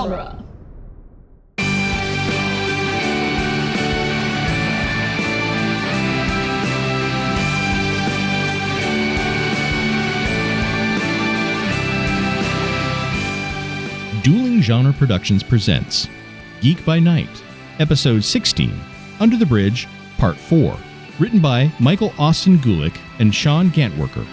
genre. Dueling Genre Productions presents Geek by Night, Episode 16, Under the Bridge, Part 4, written by Michael Austin Gulick and Sean Gantwerker.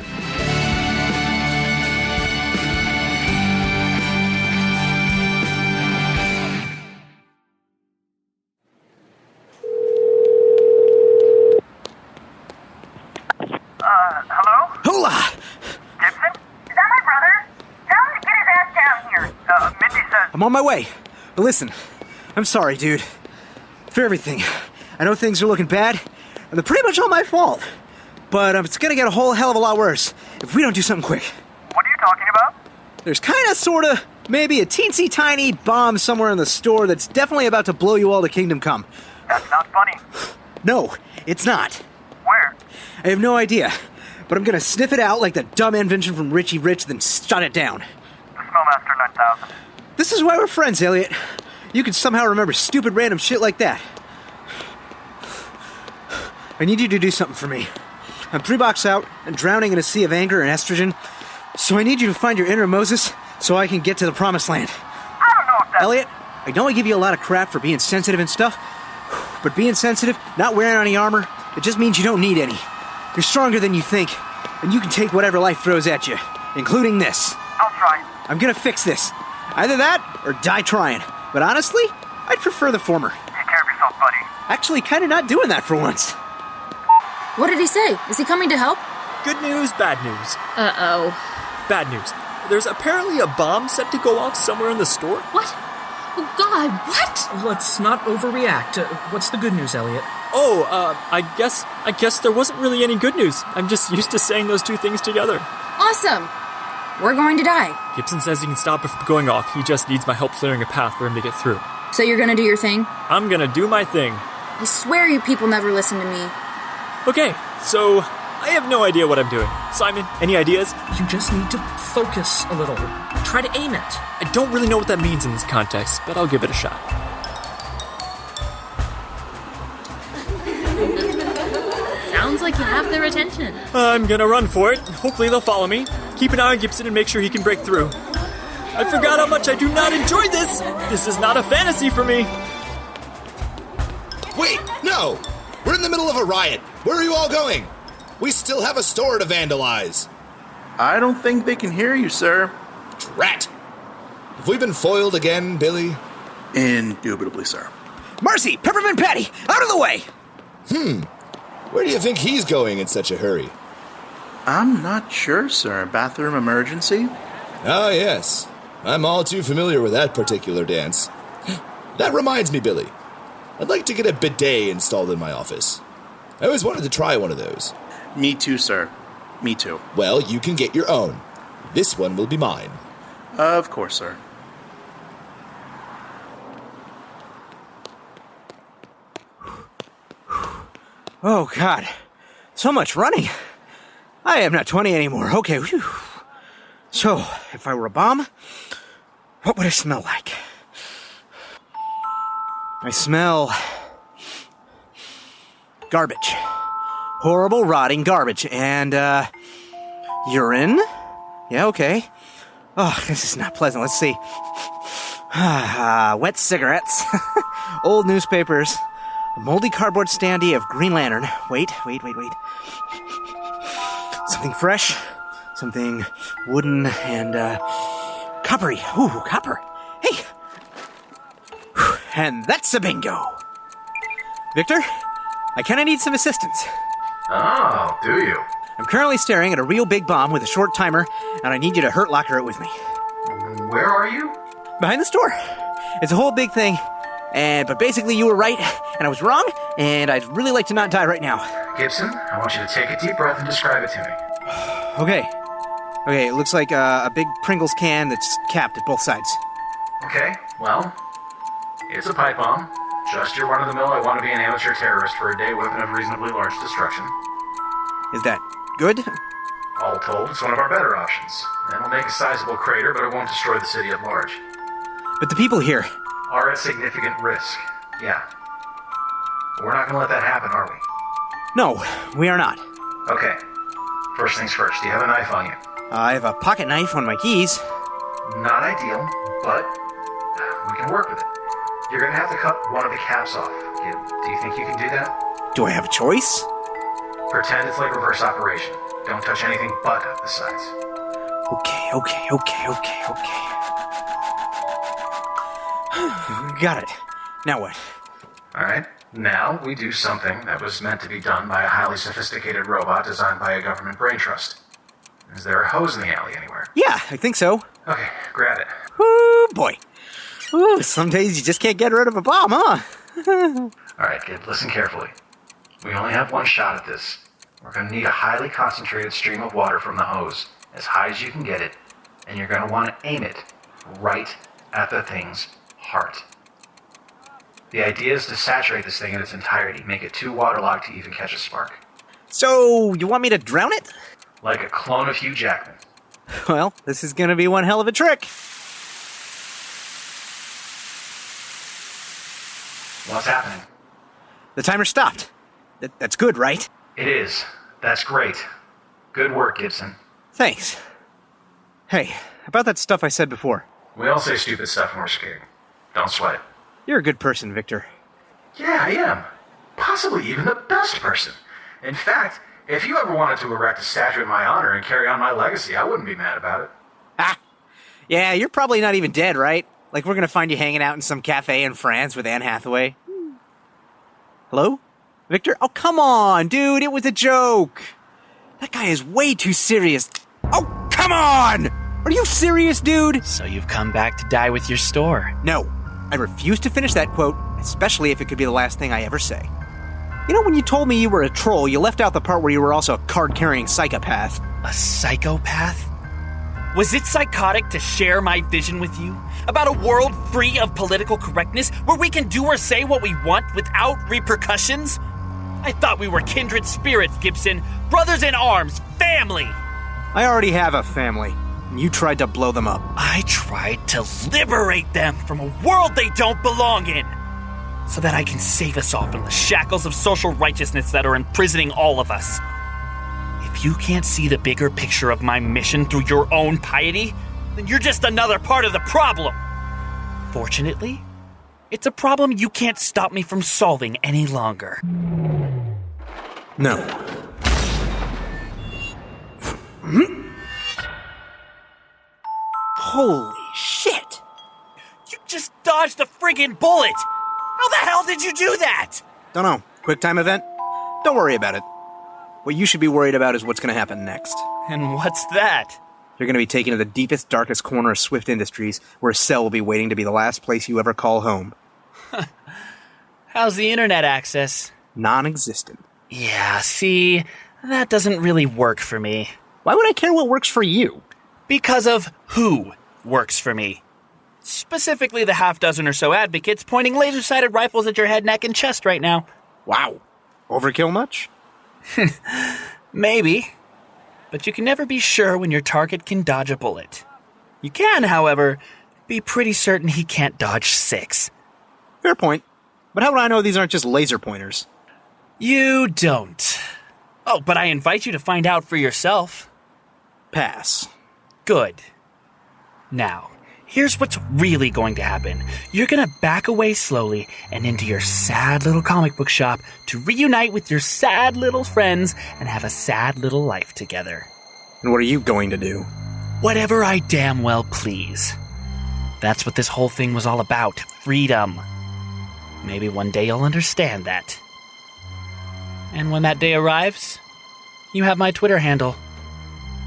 Hello? Hola! Gibson? Is that my brother? Tell him to get his ass down here. Mindy says... I'm on my way. But listen, I'm sorry, dude. For everything. I know things are looking bad, and they're pretty much all my fault. But it's gonna get a whole hell of a lot worse if we don't do something quick. What are you talking about? There's kinda, sorta, maybe a teensy tiny bomb somewhere in the store that's definitely about to blow you all to kingdom come. That's not funny. No, it's not. Where? I have no idea, but I'm gonna sniff it out like the dumb invention from Richie Rich, then shut it down. The Smellmaster 9000. This is why we're friends, Elliot. You can somehow remember stupid random shit like that. I need you to do something for me. I'm 3 blocks out and drowning in a sea of anger and estrogen, so I need you to find your inner Moses so I can get to the promised land. I don't know if that's... Elliot, I know I give you a lot of crap for being sensitive and stuff, but being sensitive, not wearing any armor, it just means you don't need any. You're stronger than you think, and you can take whatever life throws at you, including this. I'll try. I'm gonna fix this. Either that, or die trying. But honestly, I'd prefer the former. Take care of yourself, buddy. Actually, kinda not doing that for once. What did he say? Is he coming to help? Good news, bad news. Uh-oh. Bad news. There's apparently a bomb set to go off somewhere in the store. What? Oh, God, what? Let's not overreact. What's the good news, Elliot? Oh, I guess there wasn't really any good news. I'm just used to saying those two things together. Awesome. We're going to die. Gibson says he can stop it from going off. He just needs my help clearing a path for him to get through. So you're gonna do your thing? I'm gonna do my thing. I swear you people never listen to me. Okay, so I have no idea what I'm doing. Simon, any ideas? You just need to focus a little. Try to aim it. I don't really know what that means in this context, but I'll give it a shot. Sounds like you have their attention. I'm gonna run for it. Hopefully they'll follow me. Keep an eye on Gibson and make sure he can break through. I forgot how much I do not enjoy this. This is not a fantasy for me. Wait, no! We're in the middle of a riot. Where are you all going? We still have a store to vandalize. I don't think they can hear you, sir. Drat! Have we been foiled again, Billy? Indubitably, sir. Marcy, Peppermint Patty, out of the way! Where do you think he's going in such a hurry? I'm not sure, sir. Bathroom emergency? Ah, yes. I'm all too familiar with that particular dance. That reminds me, Billy. I'd like to get a bidet installed in my office. I always wanted to try one of those. Me too, sir. Me too. Well, you can get your own. This one will be mine. Of course, sir. Oh, God. So much running. I am not 20 anymore. Okay, whew. So, if I were a bomb, what would I smell like? I smell... garbage. Horrible, rotting garbage. And, urine? Yeah, okay. Oh, this is not pleasant. Let's see. Wet cigarettes. Old newspapers. A moldy cardboard standee of Green Lantern. Wait. Something fresh. Something wooden and, coppery. Ooh, copper. Hey! And that's a bingo. Victor, I kinda need some assistance. Oh, do you? I'm currently staring at a real big bomb with a short timer, and I need you to hurt locker it with me. Where are you? Behind the store. It's a whole big thing. But basically you were right, and I was wrong, and I'd really like to not die right now. Gibson, I want you to take a deep breath and describe it to me. Okay, it looks like a big Pringles can that's capped at both sides. Okay, well, it's a pipe bomb. Just your run-of-the-mill, I want to be an amateur terrorist for a day weapon of reasonably large destruction. Is that good? All told, it's one of our better options. It'll make a sizable crater, but it won't destroy the city at large. But the people here... Are at significant risk, yeah. But we're not gonna let that happen, are we? No, we are not. Okay. First things first, do you have a knife on you? I have a pocket knife on my keys. Not ideal, but we can work with it. You're gonna have to cut one of the caps off. Do you think you can do that? Do I have a choice? Pretend it's like reverse operation. Don't touch anything but the sides. Okay. Got it. Now what? Alright, now we do something that was meant to be done by a highly sophisticated robot designed by a government brain trust. Is there a hose in the alley anywhere? Yeah, I think so. Okay, grab it. Woo, boy. Ooh, some days you just can't get rid of a bomb, huh? Alright, kid, listen carefully. We only have one shot at this. We're going to need a highly concentrated stream of water from the hose, as high as you can get it, and you're going to want to aim it right at the thing's heart. The idea is to saturate this thing in its entirety, make it too waterlogged to even catch a spark. So, you want me to drown it? Like a clone of Hugh Jackman. Well, this is going to be one hell of a trick. What's happening? The timer stopped. That's good, right? It is. That's great. Good work, Gibson. Thanks. Hey, about that stuff I said before. We all say stupid stuff when we're scared. Don't sweat it. You're a good person, Victor. Yeah, I am. Possibly even the best person. In fact, if you ever wanted to erect a statue in my honor and carry on my legacy, I wouldn't be mad about it. Ah! Yeah, you're probably not even dead, right? Like we're gonna find you hanging out in some cafe in France with Anne Hathaway. Hello? Victor? Oh, come on, dude, it was a joke. That guy is way too serious. Oh, come on! Are you serious, dude? So you've come back to die with your store? No, I refuse to finish that quote, especially if it could be the last thing I ever say. You know, when you told me you were a troll, you left out the part where you were also a card-carrying psychopath. A psychopath? Was it psychotic to share my vision with you? About a world free of political correctness, where we can do or say what we want without repercussions? I thought we were kindred spirits, Gibson. Brothers in arms, family! I already have a family, and you tried to blow them up. I tried to liberate them from a world they don't belong in, so that I can save us all from the shackles of social righteousness that are imprisoning all of us. If you can't see the bigger picture of my mission through your own piety, then you're just another part of the problem. Fortunately, it's a problem you can't stop me from solving any longer. No. Holy shit! You just dodged a friggin' bullet! How the hell did you do that? Don't know. Quick time event? Don't worry about it. What you should be worried about is what's going to happen next. And what's that? You're going to be taken to the deepest, darkest corner of Swift Industries, where a cell will be waiting to be the last place you ever call home. How's the internet access? Non-existent. Yeah, see, that doesn't really work for me. Why would I care what works for you? Because of who works for me. Specifically the half dozen or so advocates pointing laser-sighted rifles at your head, neck, and chest right now. Wow. Overkill much? Maybe. But you can never be sure when your target can dodge a bullet. You can, however, be pretty certain he can't dodge 6. Fair point. But how would I know these aren't just laser pointers? You don't. Oh, but I invite you to find out for yourself. Pass. Good. Now, here's what's really going to happen. You're going to back away slowly and into your sad little comic book shop to reunite with your sad little friends and have a sad little life together. And what are you going to do? Whatever I damn well please. That's what this whole thing was all about. Freedom. Maybe one day you'll understand that. And when that day arrives, you have my Twitter handle.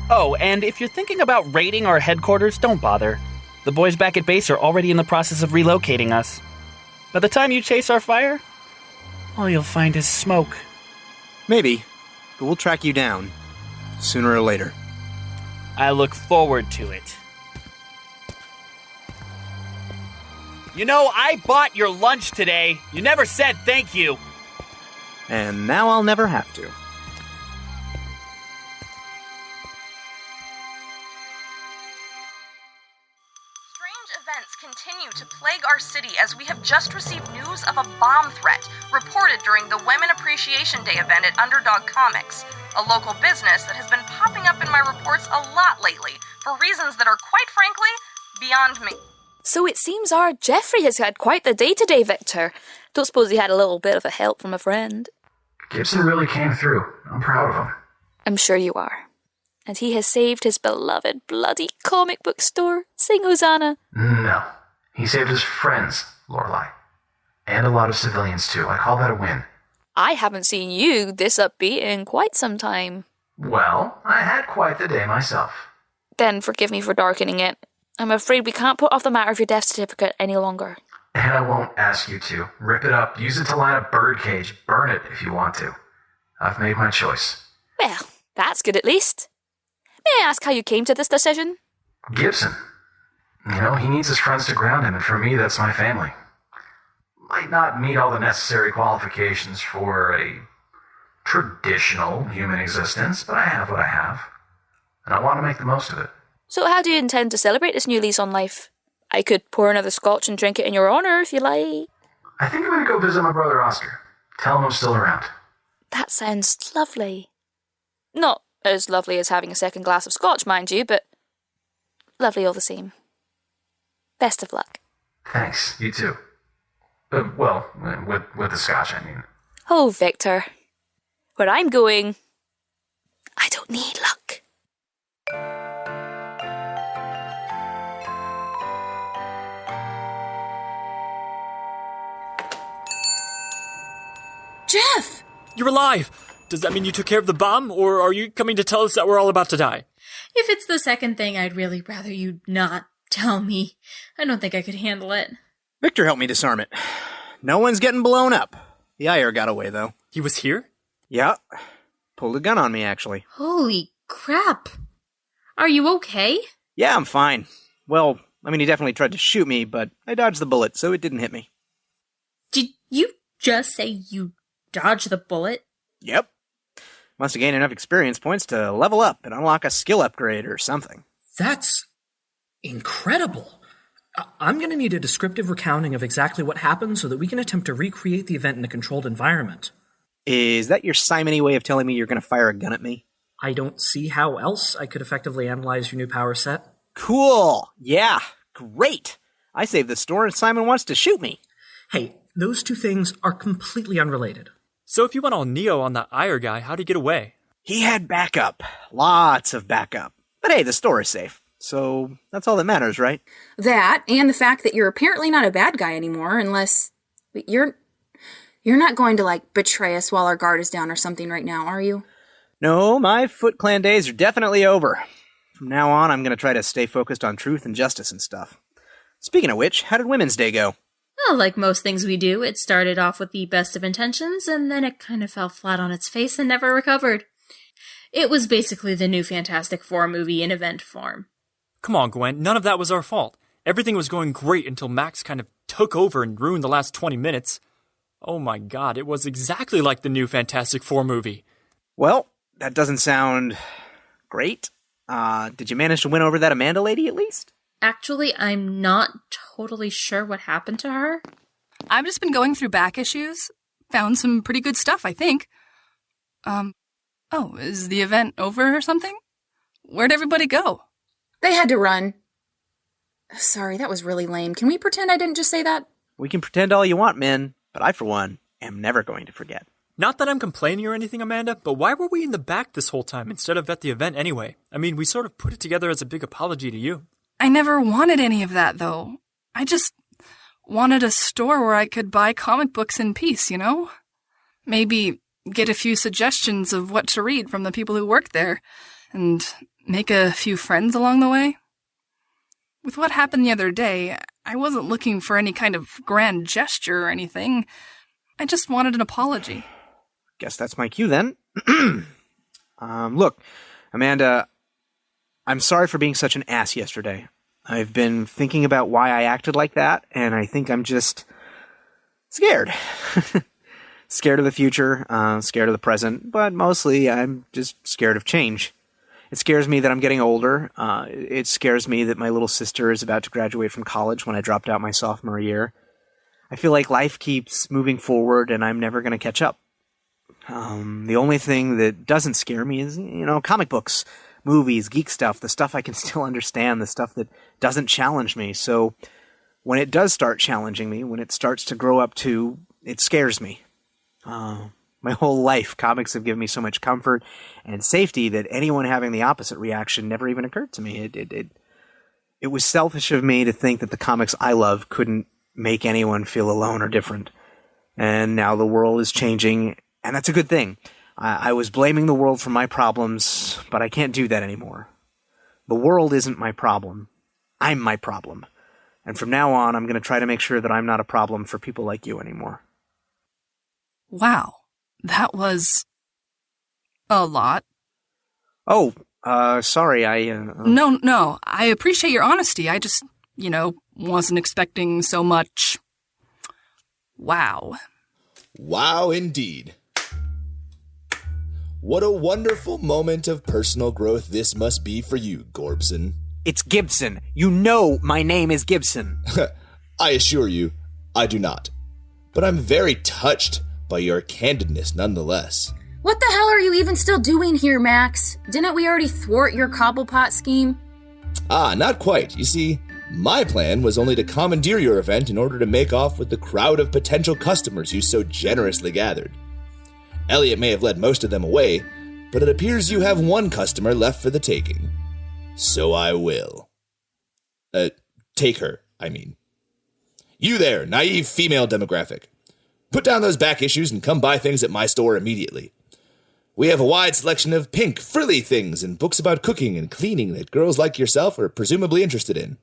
Oh, and if you're thinking about raiding our headquarters, don't bother. The boys back at base are already in the process of relocating us. By the time you chase our fire, all you'll find is smoke. Maybe, but we'll track you down, sooner or later. I look forward to it. You know, I bought your lunch today. You never said thank you. And now I'll never have to. Strange events continue to plague our city as we have just received news of a bomb threat reported during the Women Appreciation Day event at Underdog Comics, a local business that has been popping up in my reports a lot lately for reasons that are quite frankly beyond me. So it seems our Jeffrey has had quite the day today, Victor. Don't suppose he had a little bit of a help from a friend? Gibson really came through. I'm proud of him. I'm sure you are. And he has saved his beloved bloody comic book store. Sing Hosanna. No. He saved his friends, Lorelei. And a lot of civilians, too. I call that a win. I haven't seen you this upbeat in quite some time. Well, I had quite the day myself. Then forgive me for darkening it. I'm afraid we can't put off the matter of your death certificate any longer. And I won't ask you to. Rip it up, use it to line a birdcage, burn it if you want to. I've made my choice. Well, that's good at least. May I ask how you came to this decision? Gibson. You know, he needs his friends to ground him, and for me, that's my family. Might not meet all the necessary qualifications for a traditional human existence, but I have what I have. And I want to make the most of it. So how do you intend to celebrate this new lease on life? I could pour another scotch and drink it in your honour if you like. I think I'm going to go visit my brother Oscar. Tell him I'm still around. That sounds lovely. Not as lovely as having a second glass of scotch, mind you, but lovely all the same. Best of luck. Thanks, you too. Well, with the scotch, I mean. Oh, Victor. Where I'm going, I don't need luck. Jeff! You're alive! Does that mean you took care of the bomb, or are you coming to tell us that we're all about to die? If it's the second thing, I'd really rather you not tell me. I don't think I could handle it. Victor helped me disarm it. No one's getting blown up. The IR got away, though. He was here? Yeah. Pulled a gun on me, actually. Holy crap. Are you okay? Yeah, I'm fine. Well, I mean, he definitely tried to shoot me, but I dodged the bullet, so it didn't hit me. Did you just say you dodged the bullet? Yep. Must have gained enough experience points to level up and unlock a skill upgrade or something. That's incredible. I'm going to need a descriptive recounting of exactly what happened so that we can attempt to recreate the event in a controlled environment. Is that your simony way of telling me you're going to fire a gun at me? I don't see how else I could effectively analyze your new power set. Cool. Yeah. Great. I saved the store and Simon wants to shoot me. Hey, those two things are completely unrelated. So if you went all Neo on that Ire guy, how'd he get away? He had backup. Lots of backup. But hey, the store is safe. So that's all that matters, right? That, and the fact that you're apparently not a bad guy anymore, unless... You're not going to, betray us while our guard is down or something right now, are you? No, my Foot Clan days are definitely over. From now on, I'm going to try to stay focused on truth and justice and stuff. Speaking of which, how did Women's Day go? Well, like most things we do, it started off with the best of intentions, and then it kind of fell flat on its face and never recovered. It was basically the new Fantastic Four movie in event form. Come on, Gwen, none of that was our fault. Everything was going great until Max kind of took over and ruined the last 20 minutes. Oh my god, it was exactly like the new Fantastic Four movie. Well, that doesn't sound great. Did you manage to win over that Amanda lady at least? Actually, I'm not totally sure what happened to her. I've just been going through back issues. Found some pretty good stuff, I think. Is the event over or something? Where'd everybody go? They had to run. Sorry, that was really lame. Can we pretend I didn't just say that? We can pretend all you want, Min, but I, for one, am never going to forget. Not that I'm complaining or anything, Amanda, but why were we in the back this whole time instead of at the event anyway? I mean, we sort of put it together as a big apology to you. I never wanted any of that, though. I just wanted a store where I could buy comic books in peace, you know? Maybe get a few suggestions of what to read from the people who work there, and make a few friends along the way. With what happened the other day, I wasn't looking for any kind of grand gesture or anything. I just wanted an apology. Guess that's my cue, then. Look, Amanda, I'm sorry for being such an ass yesterday. I've been thinking about why I acted like that, and I think I'm just scared. Scared of the future, scared of the present, but mostly I'm just scared of change. It scares me that I'm getting older. It scares me that my little sister is about to graduate from college when I dropped out my sophomore year. I feel like life keeps moving forward and I'm never going to catch up. The only thing that doesn't scare me is, comic books, movies, geek stuff, the stuff I can still understand, the stuff that doesn't challenge me. So when it does start challenging me, when it starts to grow up to, it scares me. My whole life, comics have given me so much comfort and safety that anyone having the opposite reaction never even occurred to me. It was selfish of me to think that the comics I love couldn't make anyone feel alone or different. And now the world is changing, and that's a good thing. I was blaming the world for my problems, but I can't do that anymore. The world isn't my problem. I'm my problem. And from now on, I'm going to try to make sure that I'm not a problem for people like you anymore. Wow. That was a lot. Oh, sorry, No, I appreciate your honesty. I just, wasn't expecting so much. Wow. Wow, indeed. What a wonderful moment of personal growth this must be for you, Gorbson. It's Gibson. You know my name is Gibson. I assure you, I do not. But I'm very touched by your candidness nonetheless. What the hell are you even still doing here, Max? Didn't we already thwart your cobblepot scheme? Not quite. You see, my plan was only to commandeer your event in order to make off with the crowd of potential customers you so generously gathered. Elliot may have led most of them away, but it appears you have one customer left for the taking. So I will. Take her, I mean. You there, naive female demographic. Put down those back issues and come buy things at my store immediately. We have a wide selection of pink, frilly things and books about cooking and cleaning that girls like yourself are presumably interested in.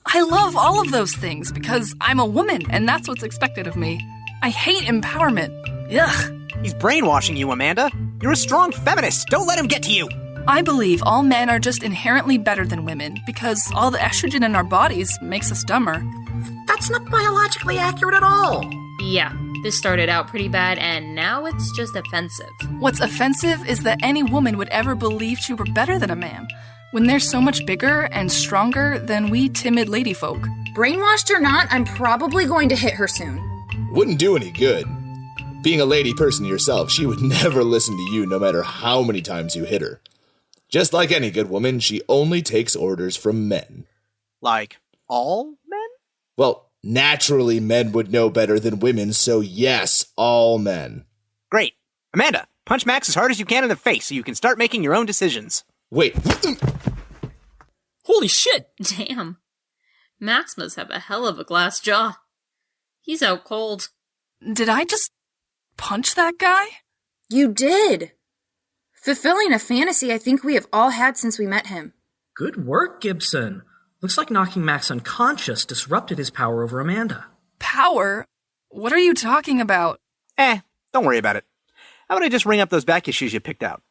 I love all of those things because I'm a woman and that's what's expected of me. I hate empowerment. Ugh. He's brainwashing you, Amanda. You're a strong feminist. Don't let him get to you. I believe all men are just inherently better than women because all the estrogen in our bodies makes us dumber. That's not biologically accurate at all. Yeah, this started out pretty bad and now it's just offensive. What's offensive is that any woman would ever believe she were better than a man when they're so much bigger and stronger than we timid ladyfolk. Brainwashed or not, I'm probably going to hit her soon. Wouldn't do any good. Being a lady person yourself, she would never listen to you no matter how many times you hit her. Just like any good woman, she only takes orders from men. Like, all men? Well, naturally men would know better than women, so yes, all men. Great. Amanda, punch Max as hard as you can in the face so you can start making your own decisions. Wait. Holy shit! Damn. Max must have a hell of a glass jaw. He's out cold. Did I just punch that guy? You did. Fulfilling a fantasy I think we have all had since we met him. Good work, Gibson. Looks like knocking Max unconscious disrupted his power over Amanda. Power? What are you talking about? Don't worry about it. How about I just ring up those back issues you picked out?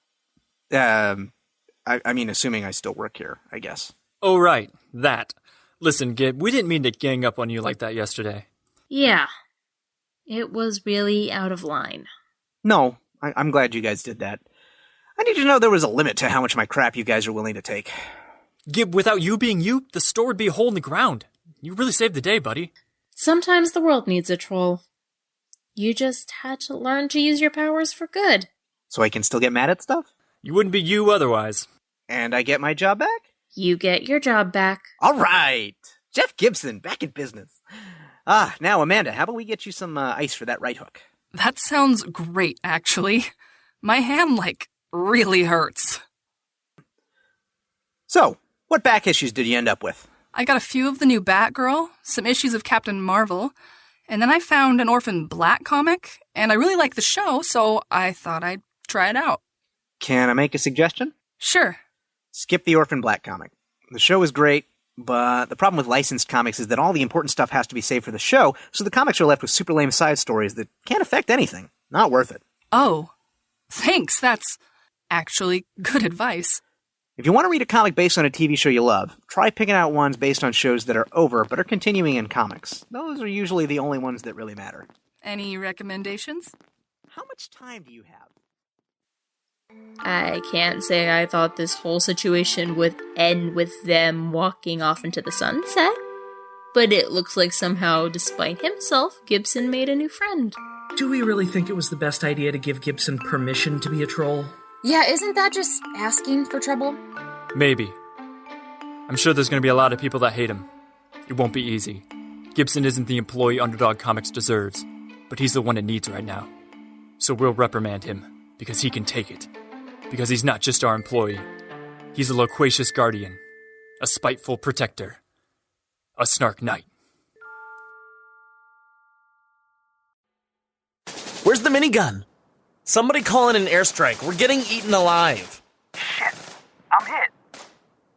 I mean, assuming I still work here, I guess. Oh, right. That. Listen, Gib, we didn't mean to gang up on you like that yesterday. Yeah. It was really out of line. No, I'm glad you guys did that. I need to know there was a limit to how much my crap you guys are willing to take. Gib, without you being you, the store would be a hole in the ground. You really saved the day, buddy. Sometimes the world needs a troll. You just had to learn to use your powers for good. So I can still get mad at stuff? You wouldn't be you otherwise. And I get my job back? You get your job back. All right. Jeff Gibson, back in business. Now, Amanda, how about we get you some ice for that right hook? That sounds great, actually. My hand, really hurts. So, what back issues did you end up with? I got a few of the new Batgirl, some issues of Captain Marvel, and then I found an Orphan Black comic, and I really liked the show, so I thought I'd try it out. Can I make a suggestion? Sure. Skip the Orphan Black comic. The show is great, but the problem with licensed comics is that all the important stuff has to be saved for the show, so the comics are left with super lame side stories that can't affect anything. Not worth it. Oh, thanks. That's actually good advice. If you want to read a comic based on a TV show you love, try picking out ones based on shows that are over but are continuing in comics. Those are usually the only ones that really matter. Any recommendations? How much time do you have? I can't say I thought this whole situation would end with them walking off into the sunset, but it looks like somehow, despite himself, Gibson made a new friend. Do we really think it was the best idea to give Gibson permission to be a troll? Yeah, isn't that just asking for trouble? Maybe. I'm sure there's going to be a lot of people that hate him. It won't be easy. Gibson isn't the employee Underdog Comics deserves, but he's the one it needs right now. So we'll reprimand him, because he can take it. Because he's not just our employee. He's a loquacious guardian, a spiteful protector, a snark knight. Where's the minigun? Somebody call in an airstrike. We're getting eaten alive. Shit, I'm hit.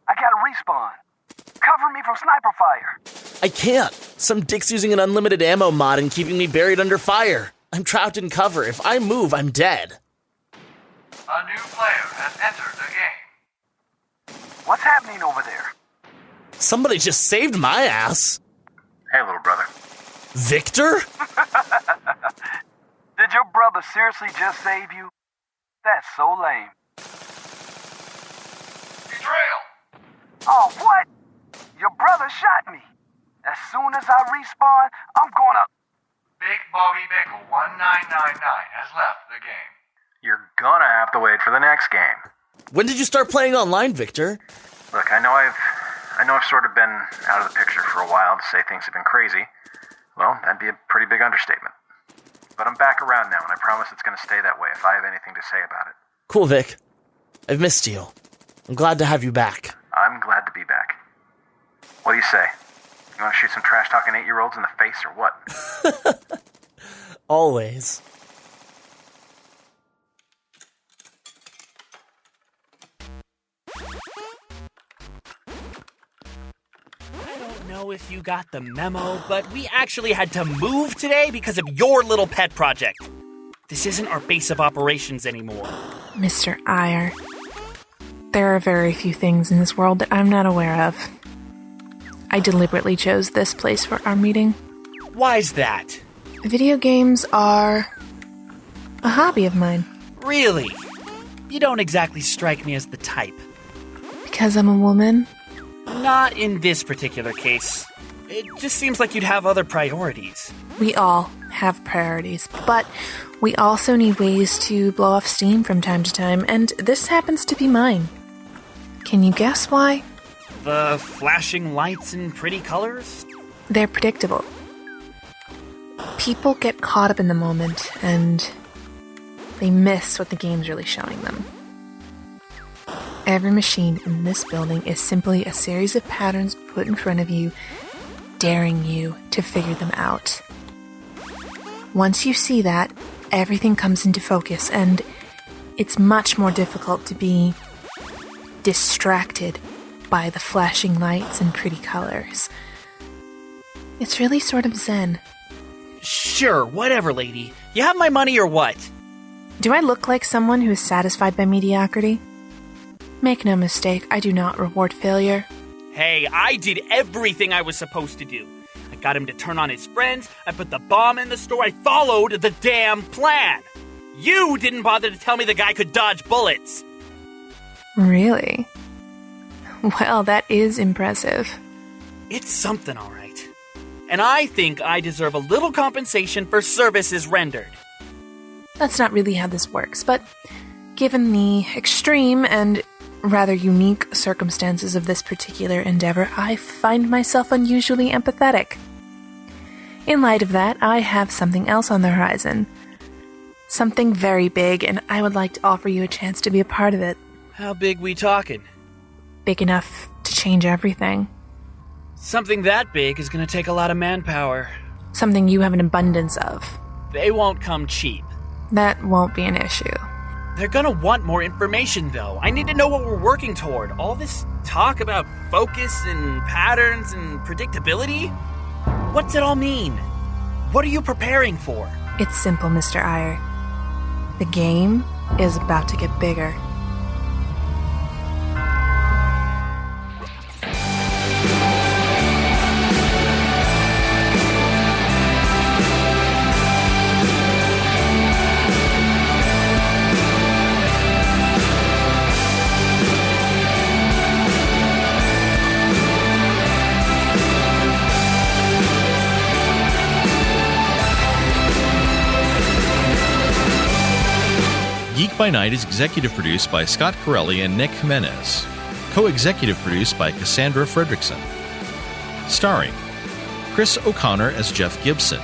I gotta respawn. Cover me from sniper fire. I can't. Some dick's using an unlimited ammo mod and keeping me buried under fire. I'm trapped in cover. If I move, I'm dead. A new player has entered the game. What's happening over there? Somebody just saved my ass. Hey, little brother. Victor? Did your brother seriously just save you? That's so lame. Betrayal! Oh, what? Your brother shot me. As soon as I respawn, I'm gonna... Big Bobby Bickle 1999 has left the game. You're gonna have to wait for the next game. When did you start playing online, Victor? Look, I know I've sort of been out of the picture for a while. To say things have been crazy, well, that'd be a pretty big understatement. But I'm back around now, and I promise it's gonna stay that way if I have anything to say about it. Cool, Vic. I've missed you. I'm glad to have you back. I'm glad to be back. What do you say? You want to shoot some trash-talking 8-year-olds in the face or what? Always. I don't know if you got the memo, but we actually had to move today because of your little pet project. This isn't our base of operations anymore. Mr. Eyre, there are very few things in this world that I'm not aware of. I deliberately chose this place for our meeting. Why's that? Video games are a hobby of mine. Really? You don't exactly strike me as the type. Because I'm a woman? Not in this particular case. It just seems like you'd have other priorities. We all have priorities, but we also need ways to blow off steam from time to time, and this happens to be mine. Can you guess why? The flashing lights and pretty colors? They're predictable. People get caught up in the moment, and they miss what the game's really showing them. Every machine in this building is simply a series of patterns put in front of you, daring you to figure them out. Once you see that, everything comes into focus, and it's much more difficult to be distracted by the flashing lights and pretty colors. It's really sort of zen. Sure, whatever, lady. You have my money or what? Do I look like someone who is satisfied by mediocrity? Make no mistake, I do not reward failure. Hey, I did everything I was supposed to do. I got him to turn on his friends, I put the bomb in the store, I followed the damn plan. You didn't bother to tell me the guy could dodge bullets. Really? Well, that is impressive. It's something, all right. And I think I deserve a little compensation for services rendered. That's not really how this works, but given the extreme and rather unique circumstances of this particular endeavor, I find myself unusually empathetic. In light of that, I have something else on the horizon. Something very big, and I would like to offer you a chance to be a part of it. How big we talking? Big enough to change everything. Something that big is going to take a lot of manpower. Something you have an abundance of. They won't come cheap. That won't be an issue. They're going to want more information, though. I need to know what we're working toward. All this talk about focus and patterns and predictability? What's it all mean? What are you preparing for? It's simple, Mr. Eyre. The game is about to get bigger. Geek by Night is executive produced by Scott Carelli and Nick Jimenez. Co-executive produced by Cassandra Fredrickson. Starring Chris O'Connor as Jeff Gibson,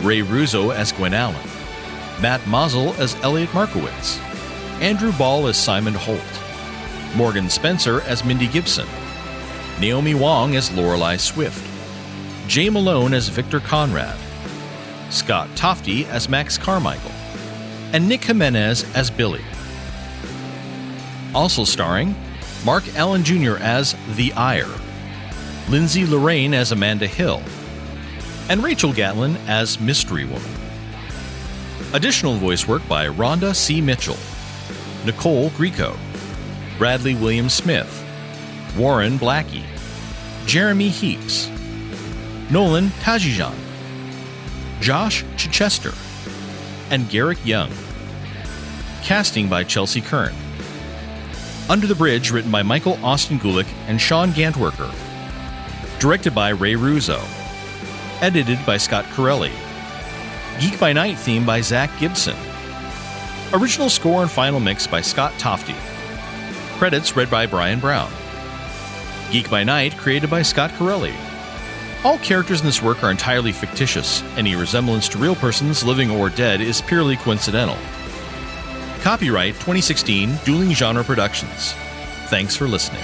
Ray Ruzzo as Gwen Allen, Matt Maassel as Elliot Markowitz, Andrew Ball as Simon Holt, Morgan Spencer as Mindy Gibson, Naomi Wong as Lorelei Swift, Jay Malone as Victor Conrad, Scott Tofte as Max Carmichael, and Nick Jimenez as Billy. Also starring Mark Allen Jr. as The Ire, Lindsey Lorraine as Amanda Hill, and Rachel Gatlin as Mystery Woman. Additional voice work by Rhonda C. Mitchell, Nicole Grieco, Bradley William Smith, Warren Blackie, Jeremy Heaps, Nolan Tajijan, Josh Chichester, and Garrick Young. Casting by Chelsi Kern. Under the Bridge, written by Michael Austin Gulick and Sean Gantwerker. Directed by Ray Ruzzo. Edited by Scott Carelli. Geek by Night theme by Zach Gibson. Original score and final mix by Scott Tofte. Credits read by Brian Brown. Geek by Night created by Scott Carelli. All characters in this work are entirely fictitious. Any resemblance to real persons, living or dead, is purely coincidental. Copyright 2016 Dueling Genre Productions. Thanks for listening.